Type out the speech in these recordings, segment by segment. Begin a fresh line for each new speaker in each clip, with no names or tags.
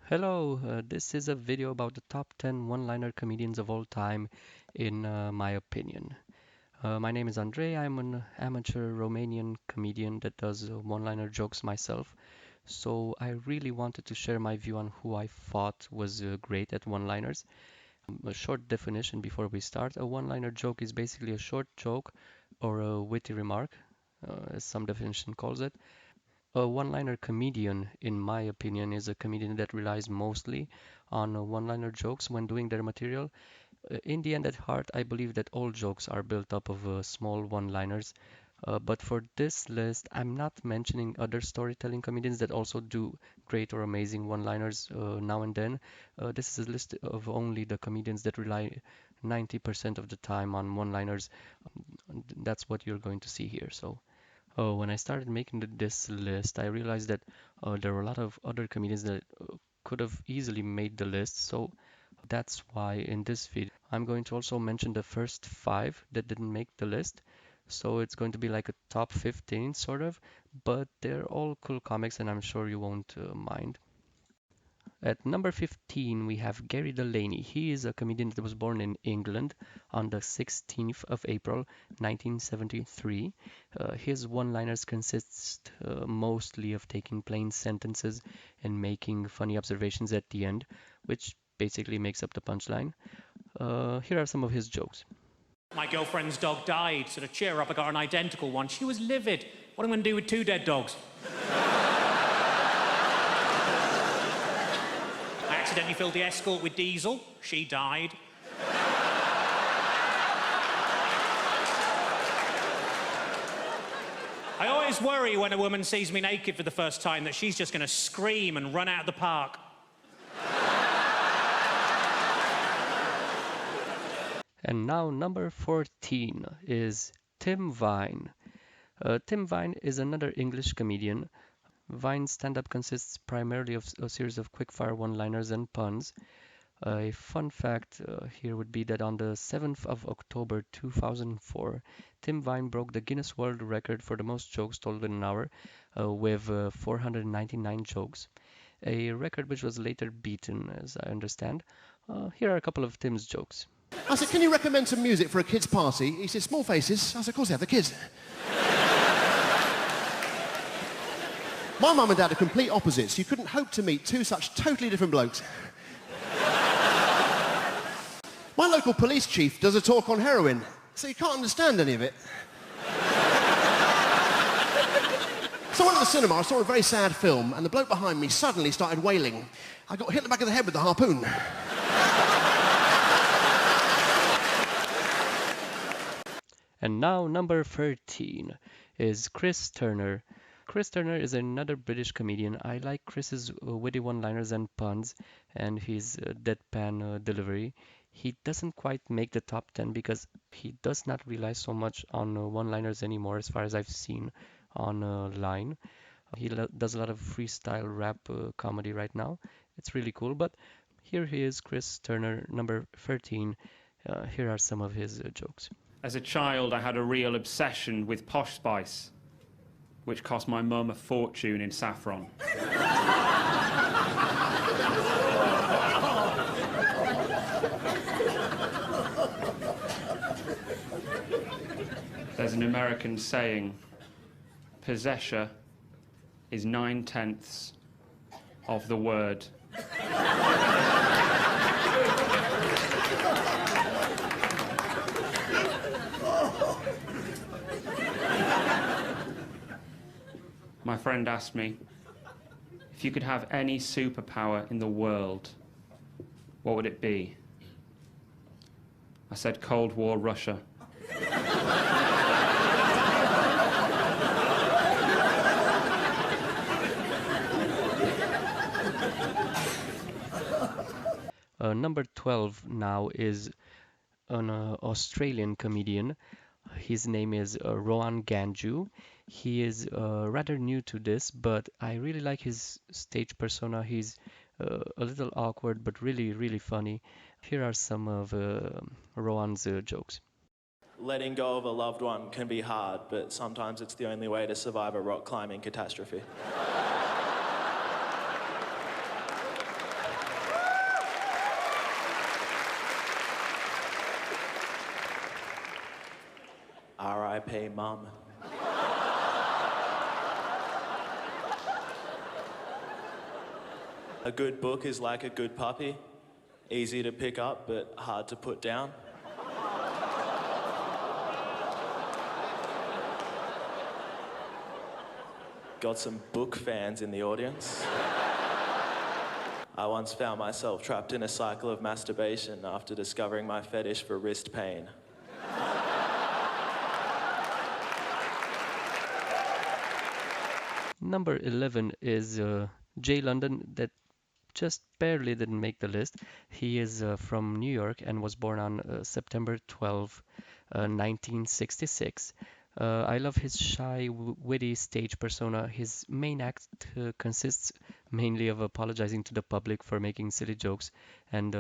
Hello, this is a video about the top 10 one-liner comedians of all time, in my opinion. My name is Andrei. I'm an amateur Romanian comedian that does one-liner jokes myself. So I really wanted to share my view on who I thought was great at one-liners. A short definition before we start. A one-liner joke is basically a short joke or a witty remark, as some definition calls it. A one-liner comedian, in my opinion, is a comedian that relies mostly on one-liner jokes when doing their material. In the end, at heart, I believe that all jokes are built up of small one-liners. But for this list, I'm not mentioning other storytelling comedians that also do great or amazing one-liners now and then. This is a list of only the comedians that rely 90% of the time on one-liners. That's what you're going to see here. So. Oh, when I started making this list, I realized that there were a lot of other comedians that could have easily made the list. So that's why in this video, I'm going to also mention the first five that didn't make the list. So it's going to be like a top 15 sort of, but they're all cool comics and I'm sure you won't mind. At number 15, we have Gary Delaney. He is a comedian that was born in England on the 16th of April, 1973. His one-liners consist mostly of taking plain sentences and making funny observations at the end, which basically makes up the punchline. Here are some of his jokes.
My girlfriend's dog died, so to cheer her up, I got an identical one. She was livid. What am I going to do with two dead dogs? I accidentally filled the Escort with diesel. She died. I always worry when a woman sees me naked for the first time that she's just going to scream and run out of the park.
And now number 14 is Tim Vine. Tim Vine is another English comedian. Vine's stand-up consists primarily of a series of quick-fire one-liners and puns. A fun fact here would be that on the 7th of October 2004, Tim Vine broke the Guinness World Record for the most jokes told in an hour with 499 jokes, a record which was later beaten, as I understand. Here are a couple of Tim's jokes.
I said, can you recommend some music for a kid's party? He said, Small Faces. I said, of course they have, the kids. My mum and dad are complete opposites. You couldn't hope to meet two such totally different blokes. My local police chief does a talk on heroin, so you can't understand any of it. So I went to the cinema, I saw a very sad film, and the bloke behind me suddenly started wailing. I got hit in the back of the head with the harpoon.
And now number 13 is Chris Turner. Chris Turner is another British comedian. I like Chris's witty one-liners and puns and his deadpan delivery. He doesn't quite make the top 10 because he does not rely so much on one-liners anymore as far as I've seen online. He does a lot of freestyle rap comedy right now. It's really cool, but here he is, Chris Turner, number 13. Here are some of his jokes.
As a child, I had a real obsession with Posh Spice, which cost my mum a fortune in saffron. There's an American saying, possessor is 9/10 of the word. My friend asked me, if you could have any superpower in the world, what would it be? I said Cold War Russia.
Number 12 now is an Australian comedian. His name is Rohan Ganju. He is rather new to this, but I really like his stage persona. He's a little awkward, but really, really funny. Here are some of Rohan's jokes.
Letting go of a loved one can be hard, but sometimes it's the only way to survive a rock climbing catastrophe. R.I.P. Mum. A good book is like a good puppy. Easy to pick up, but hard to put down. Got some book fans in the audience. I once found myself trapped in a cycle of masturbation after discovering my fetish for wrist pain.
Number 11 is Jay London, that just barely didn't make the list. He is from New York and was born on September 12, 1966. I love his shy, witty stage persona. His main act consists mainly of apologizing to the public for making silly jokes and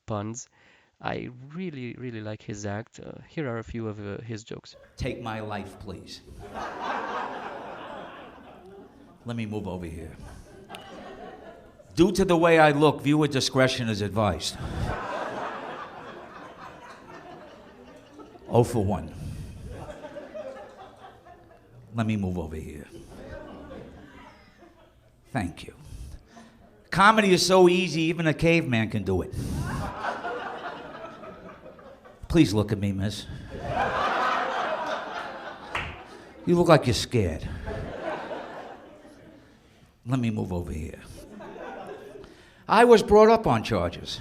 puns. I really, really like his act. Here are a few of his jokes.
Take my life, please. Let me move over here. Due to the way I look, viewer discretion is advised. 0 for 1. Let me move over here. Thank you. Comedy is so easy, even a caveman can do it. Please look at me, miss. You look like you're scared. Let me move over here. I was brought up on charges.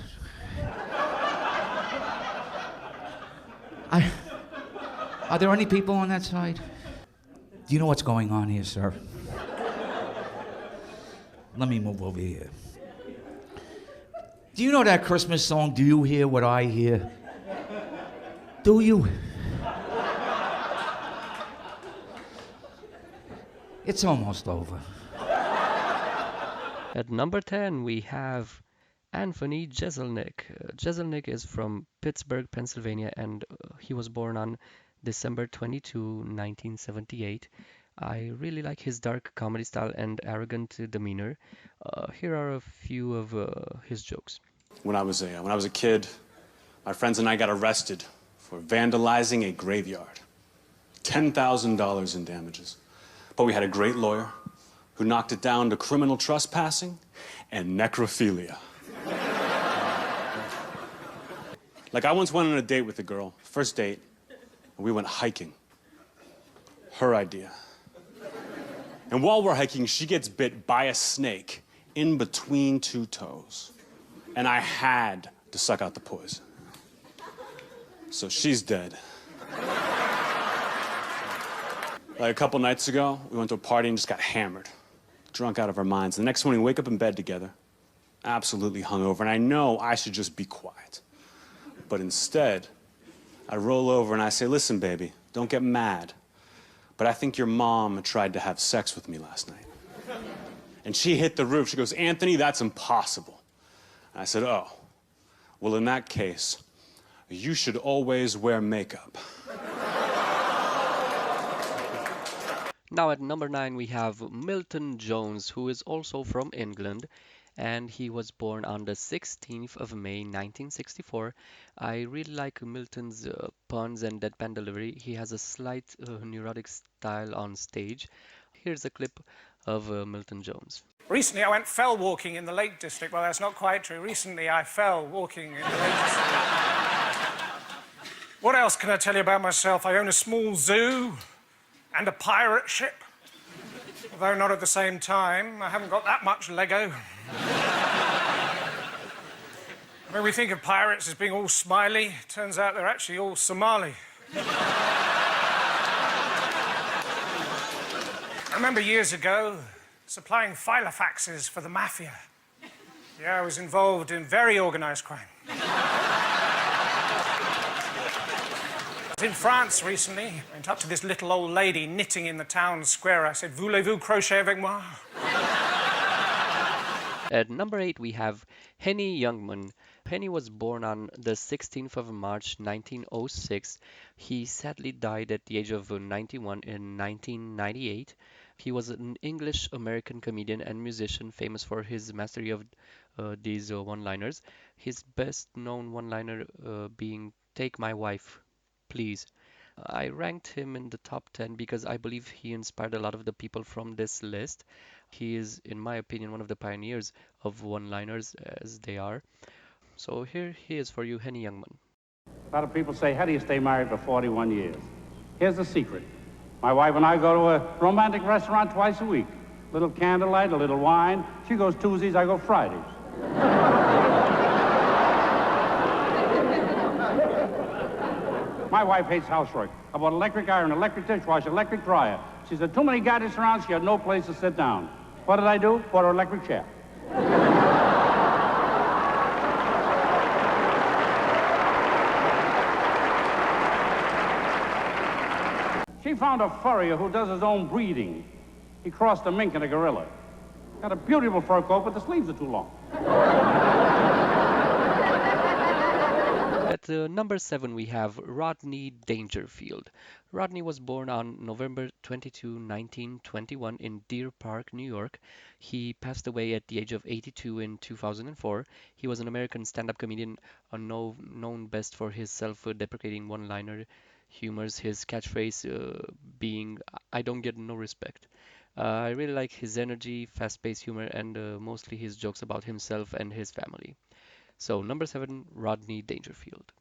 Are there any people on that side? Do you know what's going on here, sir? Let me move over here. Do you know that Christmas song, Do You Hear What I Hear? Do you? It's almost over.
At number 10, we have Anthony Jeselnik. Jeselnik is from Pittsburgh, Pennsylvania, and he was born on December 22, 1978. I really like his dark comedy style and arrogant demeanor. Here are a few of his jokes.
When I was a kid, my friends and I got arrested for vandalizing a graveyard. $10,000 in damages. But we had a great lawyer who knocked it down to criminal trespassing and necrophilia. Like, I once went on a date with a girl, first date, and we went hiking. Her idea. And while we're hiking, she gets bit by a snake in between two toes. And I had to suck out the poison. So she's dead. Like a couple nights ago, we went to a party and just got hammered. Drunk out of our minds. The next morning, we wake up in bed together, absolutely hungover, and I know I should just be quiet. But instead, I roll over and I say, listen, baby, don't get mad, but I think your mom tried to have sex with me last night. And she hit the roof. She goes, Anthony, that's impossible. And I said, oh, well, in that case, you should always wear makeup.
Now at number 9 we have Milton Jones, who is also from England, and he was born on the 16th of May 1964. I really like Milton's puns and deadpan delivery. He has a slight neurotic style on stage. Here's a clip of Milton Jones.
Recently I went fell walking in the Lake District. Well, that's not quite true. Recently I fell walking in the Lake District. What else can I tell you about myself? I own a small zoo and a pirate ship. Although not at the same time. I haven't got that much Lego. When we think of pirates as being all smiley, turns out they're actually all Somali. I remember years ago supplying filofaxes for the mafia. Yeah, I was involved in very organised crime. I was in France recently. I went up to this little old lady knitting in the town square. I said, voulez-vous crochet avec moi?
At number 8 we have Henny Youngman. Henny was born on the 16th of March 1906. He sadly died at the age of 91 in 1998. He was an English-American comedian and musician famous for his mastery of these one-liners. His best known one-liner being "Take my wife, please." I ranked him in the top 10 because I believe he inspired a lot of the people from this list. He is, in my opinion, one of the pioneers of one-liners as they are. So here he is for you, Henny Youngman.
A lot of people say, how do you stay married for 41 years? Here's the secret. My wife and I go to a romantic restaurant twice a week. A little candlelight, a little wine. She goes Tuesdays, I go Fridays. My wife hates housework. I bought electric iron, electric dishwasher, electric dryer. She said, too many gadgets around, she had no place to sit down. What did I do? Bought her electric chair. She found a furrier who does his own breeding. He crossed a mink and a gorilla. Got a beautiful fur coat, but the sleeves are too long.
At number 7, we have Rodney Dangerfield. Rodney was born on November 22, 1921 in Deer Park, New York. He passed away at the age of 82 in 2004. He was an American stand-up comedian known best for his self-deprecating one-liner humors, his catchphrase being, I don't get no respect. I really like his energy, fast-paced humor, and mostly his jokes about himself and his family. So, number 7, Rodney Dangerfield.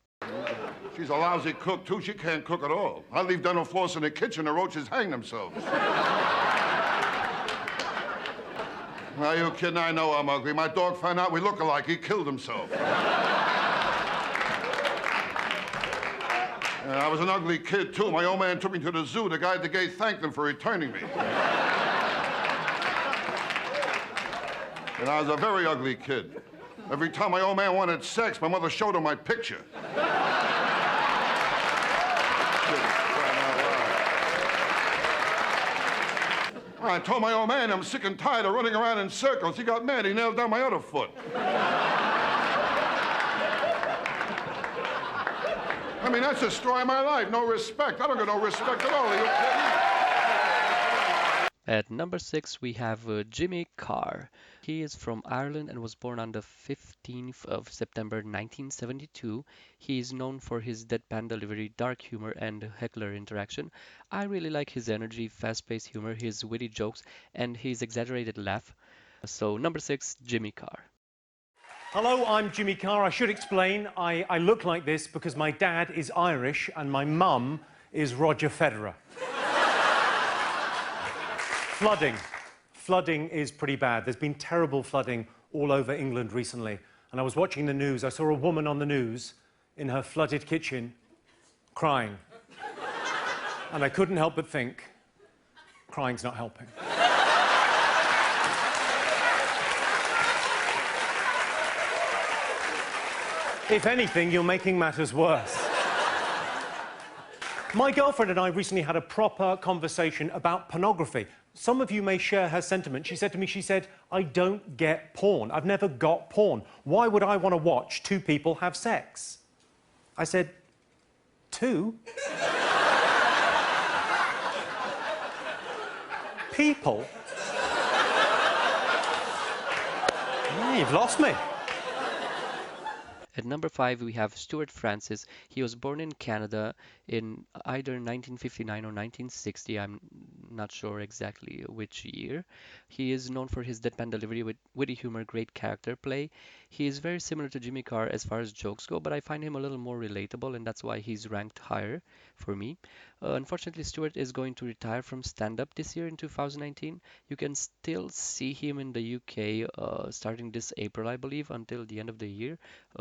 She's a lousy cook, too. She can't cook at all. I leave dental floss in the kitchen, the roaches hang themselves. Are you kidding? I know I'm ugly. My dog found out we look alike. He killed himself. I was an ugly kid, too. My old man took me to the zoo. The guy at the gate thanked him for returning me. And I was a very ugly kid. Every time my old man wanted sex, my mother showed him my picture. I told my old man I'm sick and tired of running around in circles. He got mad. He nailed down my other foot. I mean, that's the story of my life. No respect. I don't get no respect at all. Are you kidding?
At number 6, we have Jimmy Carr. He is from Ireland and was born on the 15th of September 1972. He is known for his deadpan delivery, dark humor, and heckler interaction. I really like his energy, fast-paced humor, his witty jokes, and his exaggerated laugh. So, number 6, Jimmy Carr.
Hello, I'm Jimmy Carr. I should explain, I look like this because my dad is Irish and my mum is Roger Federer. Flooding is pretty bad. There's been terrible flooding all over England recently. And I was watching the news. I saw a woman on the news in her flooded kitchen crying. And I couldn't help but think, crying's not helping. If anything, you're making matters worse. My girlfriend and I recently had a proper conversation about pornography. Some of you may share her sentiment. She said to me, I don't get porn. I've never got porn. Why would I want to watch two people have sex? I said, two? People? Yeah, you've lost me.
At number 5, we have Stuart Francis. He was born in Canada in either 1959 or 1960. I'm not sure exactly which year. He is known for his deadpan delivery with witty humor, great character play. He is very similar to Jimmy Carr as far as jokes go, but I find him a little more relatable, and that's why he's ranked higher for me. Unfortunately, Stuart is going to retire from stand-up this year in 2019. You can still see him in the UK starting this April, I believe, until the end of the year.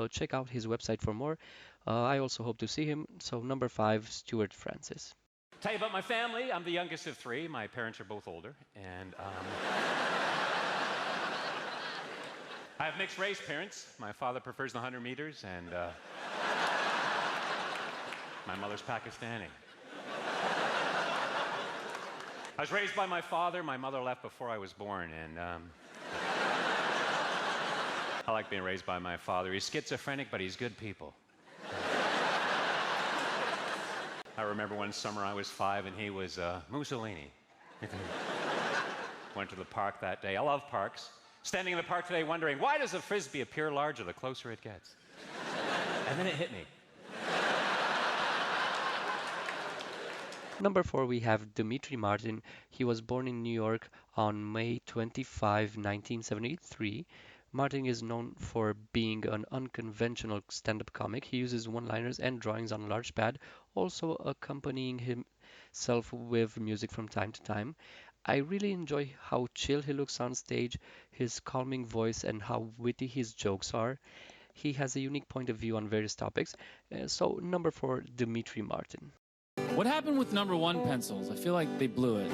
Check out his website for more. I also hope to see him. So number 5, Stuart Francis.
Tell you about my family. I'm the youngest of 3. My parents are both older. And I have mixed race parents. My father prefers the 100 meters, and my mother's Pakistani. I was raised by my father. My mother left before I was born, and I like being raised by my father. He's schizophrenic, but he's good people. I remember one summer I was 5 and he was Mussolini. Went to the park that day. I love parks. Standing in the park today wondering, why does the Frisbee appear larger the closer it gets? And then it hit me.
Number 4, we have Demetri Martin. He was born in New York on May 25, 1973. Martin is known for being an unconventional stand-up comic. He uses one-liners and drawings on a large pad, also accompanying himself with music from time to time. I really enjoy how chill he looks on stage, his calming voice, and how witty his jokes are. He has a unique point of view on various topics. So, number 4, Demetri Martin.
What happened with number 1 pencils? I feel like they blew it.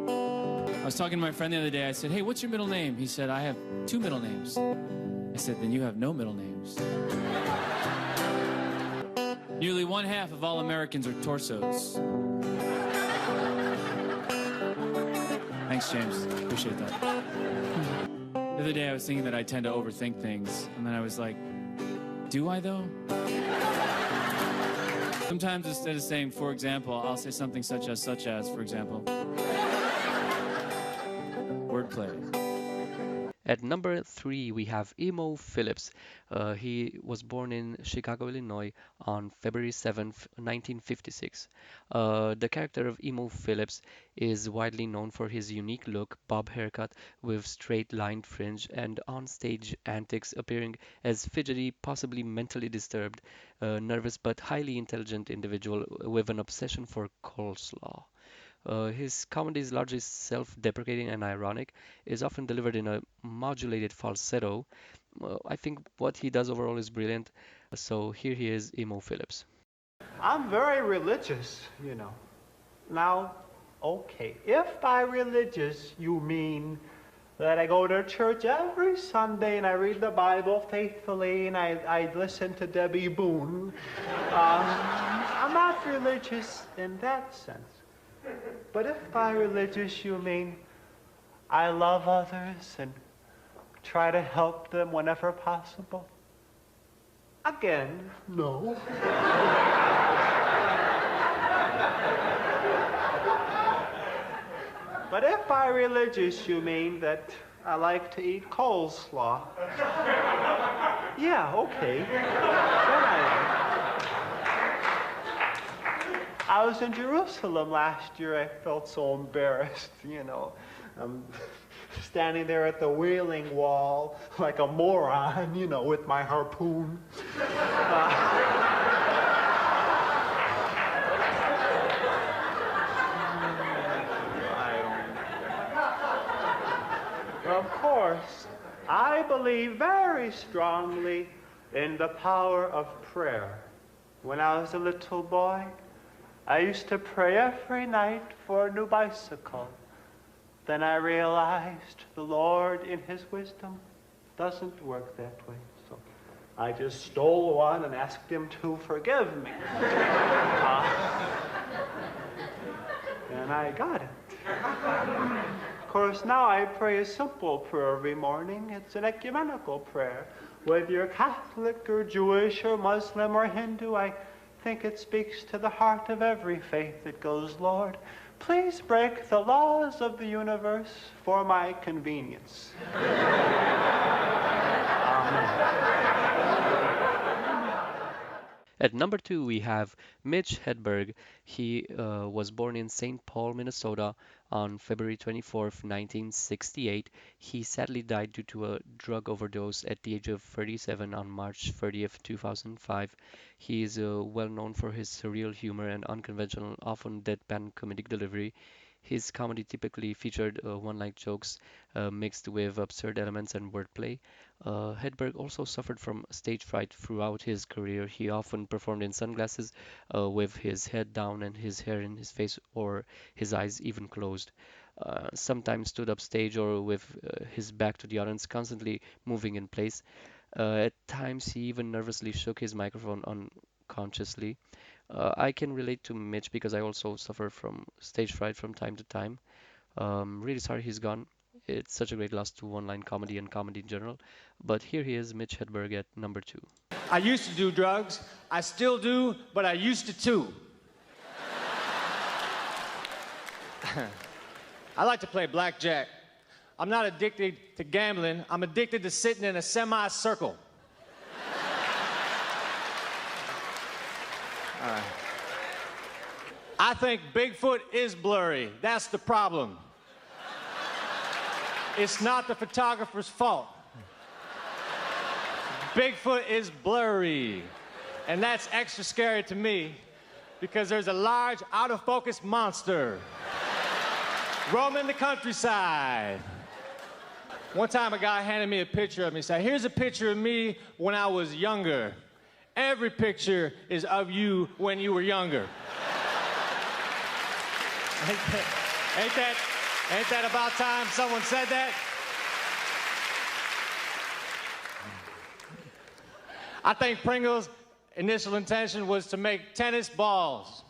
I was talking to my friend the other day. I said, hey, what's your middle name? He said, I have 2 middle names. I said, then you have no middle names. Nearly 1/2 of all Americans are torsos. Thanks, James. Appreciate that. The other day I was thinking that I tend to overthink things, and then I was like, do I though? Sometimes instead of saying, for example, I'll say something such as, for example. Wordplay.
At number 3, we have Emo Phillips. He was born in Chicago, Illinois on February 7th, 1956. The character of Emo Phillips is widely known for his unique look, bob haircut with straight-lined fringe, and on-stage antics, appearing as fidgety, possibly mentally disturbed, nervous but highly intelligent individual with an obsession for coleslaw. His comedy is largely self-deprecating and ironic, is often delivered in a modulated falsetto. I think what he does overall is brilliant. So here he is, Emo Phillips.
I'm very religious, you know. Now, okay, if by religious you mean that I go to church every Sunday and I read the Bible faithfully and I listen to Debbie Boone, I'm not religious in that sense. But if by religious you mean I love others and try to help them whenever possible, again, no. But if by religious you mean that I like to eat coleslaw, yeah, okay, then I was in Jerusalem last year. I felt so embarrassed, you know. I'm standing there at the Wailing Wall like a moron, you know, with my harpoon. Of course, I believe very strongly in the power of prayer. When I was a little boy, I used to pray every night for a new bicycle. Then I realized the Lord, in His wisdom, doesn't work that way. So I just stole one and asked Him to forgive me. And I got it. Of course, now I pray a simple prayer every morning. It's an ecumenical prayer. Whether you're Catholic or Jewish or Muslim or Hindu, I think it speaks to the heart of every faith. It goes, Lord, please break the laws of the universe for my convenience.
At number 2, we have Mitch Hedberg. He was born in St. Paul, Minnesota on February 24th, 1968. He sadly died due to a drug overdose at the age of 37 on March 30th, 2005. He is well known for his surreal humor and unconventional, often deadpan comedic delivery. His comedy typically featured one-line jokes mixed with absurd elements and wordplay. Hedberg also suffered from stage fright throughout his career. He often performed in sunglasses with his head down and his hair in his face or his eyes even closed. Sometimes stood up stage or with his back to the audience, constantly moving in place. At times he even nervously shook his microphone unconsciously. I can relate to Mitch because I also suffer from stage fright from time to time. Really sorry he's gone. It's such a great loss to one-line comedy and comedy in general. But here he is, Mitch Hedberg at number 2.
I used to do drugs. I still do, but I used to too. I like to play blackjack. I'm not addicted to gambling. I'm addicted to sitting in a semicircle. I think Bigfoot is blurry. That's the problem. It's not the photographer's fault. Bigfoot is blurry. And that's extra scary to me because there's a large, out-of-focus monster roaming the countryside. One time a guy handed me a picture of me. He said, here's a picture of me when I was younger. Every picture is of you when you were younger. Ain't that about time someone said that? I think Pringle's initial intention was to make tennis balls.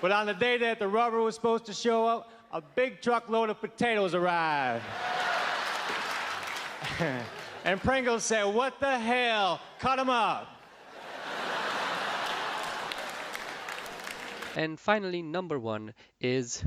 But on the day that the rubber was supposed to show up, a big truckload of potatoes arrived. And Pringles said, what the hell? Cut them up.
And finally, number one is,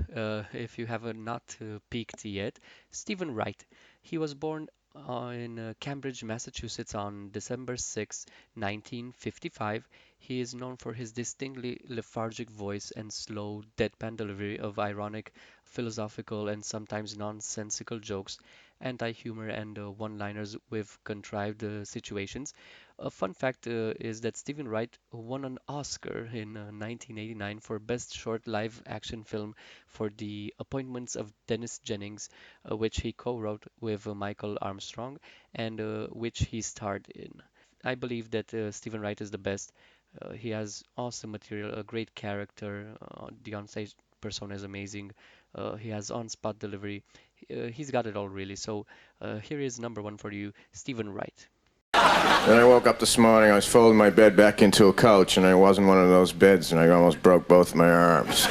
if you have not peeked yet, Stephen Wright. He was born in Cambridge, Massachusetts on December 6, 1955. He is known for his distinctly lethargic voice and slow, deadpan delivery of ironic, philosophical, and sometimes nonsensical jokes, anti-humor, and one-liners with contrived situations. A fun fact is that Stephen Wright won an Oscar in 1989 for Best Short Live Action Film for The Appointments of Dennis Jennings, which he co-wrote with Michael Armstrong and which he starred in. I believe that Stephen Wright is the best. He has awesome material, a great character. The onstage persona is amazing. He has on-spot delivery. He's got it all, really. So here is number one for you, Stephen Wright.
Then I woke up this morning, I was folding my bed back into a couch, and I wasn't one of those beds, and I almost broke both my arms.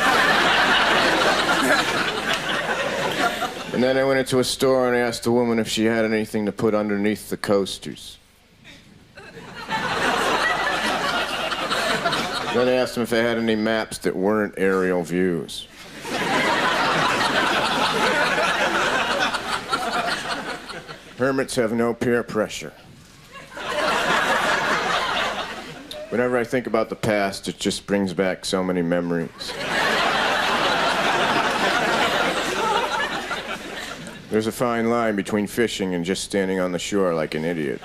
And then I went into a store and I asked the woman if she had anything to put underneath the coasters. Then I asked them if they had any maps that weren't aerial views. Hermits have no peer pressure. Whenever I think about the past, it just brings back so many memories. There's a fine line between fishing and just standing on the shore like an idiot.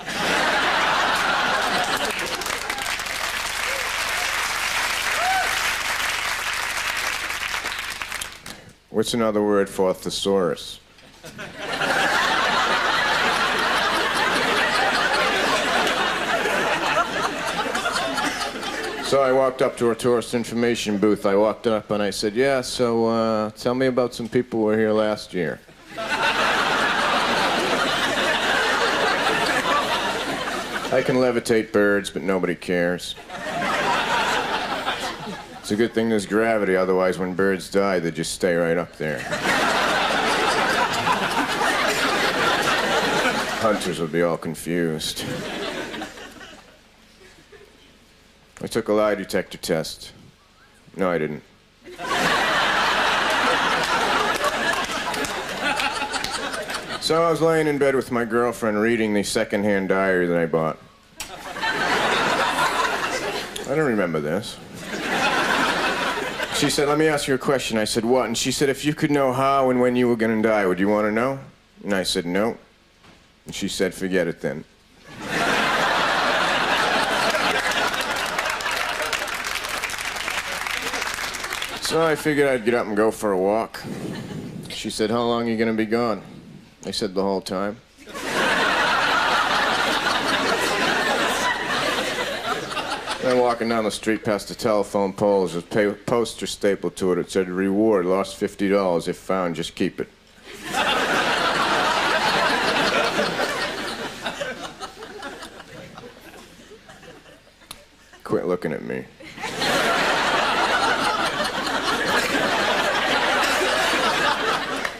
What's another word for thesaurus? So I walked up to a tourist information booth. I walked up and I said, yeah, so tell me about some people who were here last year. I can levitate birds, but nobody cares. It's a good thing there's gravity, otherwise when birds die, they just stay right up there. Hunters would be all confused. I took a lie detector test. No, I didn't. So I was laying in bed with my girlfriend reading the secondhand diary that I bought. I don't remember this. She said, let me ask you a question. I said, what? And she said, if you could know how and when you were going to die, would you want to know? And I said, no. And she said, forget it then. So I figured I'd get up and go for a walk. She said, how long are you going to be gone? I said, the whole time. Then walking down the street past the telephone poles, there's a poster stapled to it. It said, reward, lost $50. If found, just keep it. Quit looking at me.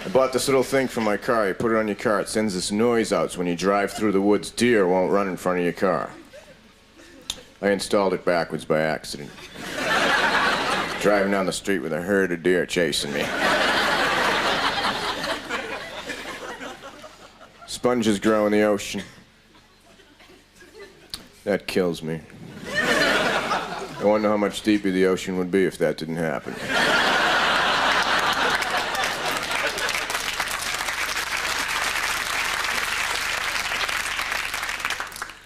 I bought this little thing for my car. You put it on your car. It sends this noise out, so when you drive through the woods, deer won't run in front of your car. I installed it backwards by accident. Driving down the street with a herd of deer chasing me. Sponges grow in the ocean. That kills me. want to know how much deeper the ocean would be if that didn't happen.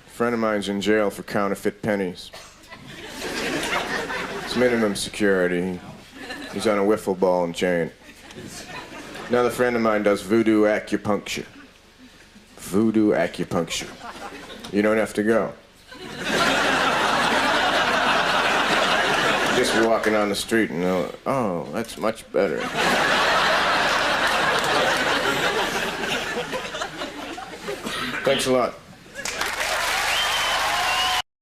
A friend of mine's in jail for counterfeit pennies. It's minimum security. He's on a wiffle ball and chain. Another friend of mine does voodoo acupuncture. Voodoo acupuncture. You don't have to go. Just be walking on the street and know, oh, that's much better. Thanks a lot.